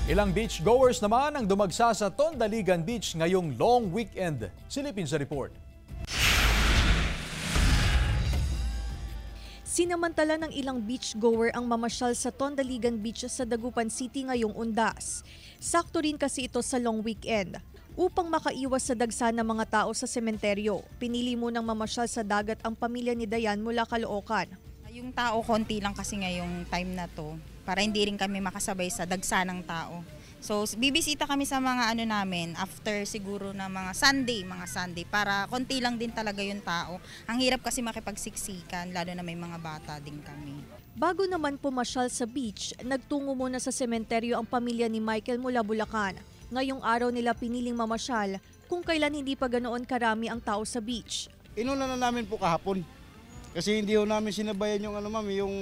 Ilang beachgoers naman ang dumagsa sa Tondaligan Beach ngayong long weekend. Silipin sa report. Sinamantala ng ilang beachgoer ang mamasyal sa Tondaligan Beach sa Dagupan City ngayong undas. Sakto rin kasi ito sa long weekend. Upang makaiwas sa dagsa ng mga tao sa sementeryo, pinili munang mamasyal sa dagat ang pamilya ni Dayan mula Caloocan. Yung tao konti lang kasi ngayong time na to para hindi rin kami makasabay sa dagsa ng tao. So bibisita kami sa mga namin after siguro na mga Sunday para konti lang din talaga yung tao. Ang hirap kasi makipagsiksikan lalo na may mga bata din kami. Bago naman pumasyal sa beach, nagtungo muna sa sementeryo ang pamilya ni Michael mula Bulacan. Ngayong araw nila piniling mamasyal kung kailan hindi pa ganoon karami ang tao sa beach. Inuna na namin po kahapon. Kasi hindi ho namin sinabayan yung yung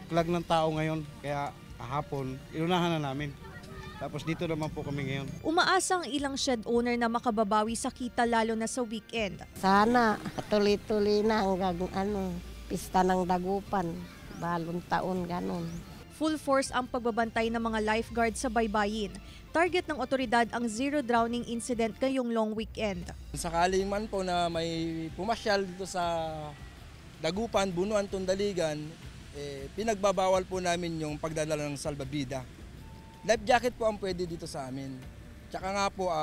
flag ng tao ngayon. Kaya kahapon, inunahan na namin. Tapos dito naman po kami ngayon. Umaasa ang ilang shed owner na makababawi sa kita lalo na sa weekend. Sana tuloy-tuloy na hanggang pista ng Dagupan, balong taon ganon. Full force ang pagbabantay ng mga lifeguard sa baybayin. Target ng otoridad ang zero drowning incident ngayong long weekend. Sakaling man po na may pumasyal dito sa Dagupan, Bunuan, Tondaligan, pinagbabawal po namin yung pagdadala ng salbabida. Life jacket po ang pwede dito sa amin. Tsaka nga po,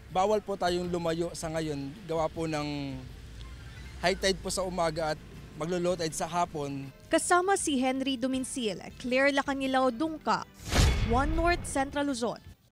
bawal po tayong lumayo sa ngayon. Gawa po ng high tide po sa umaga at maglo-low tide sa hapon. Kasama si Henry Duminsil, Claire Lacanilao Dungka, One North Central Luzon.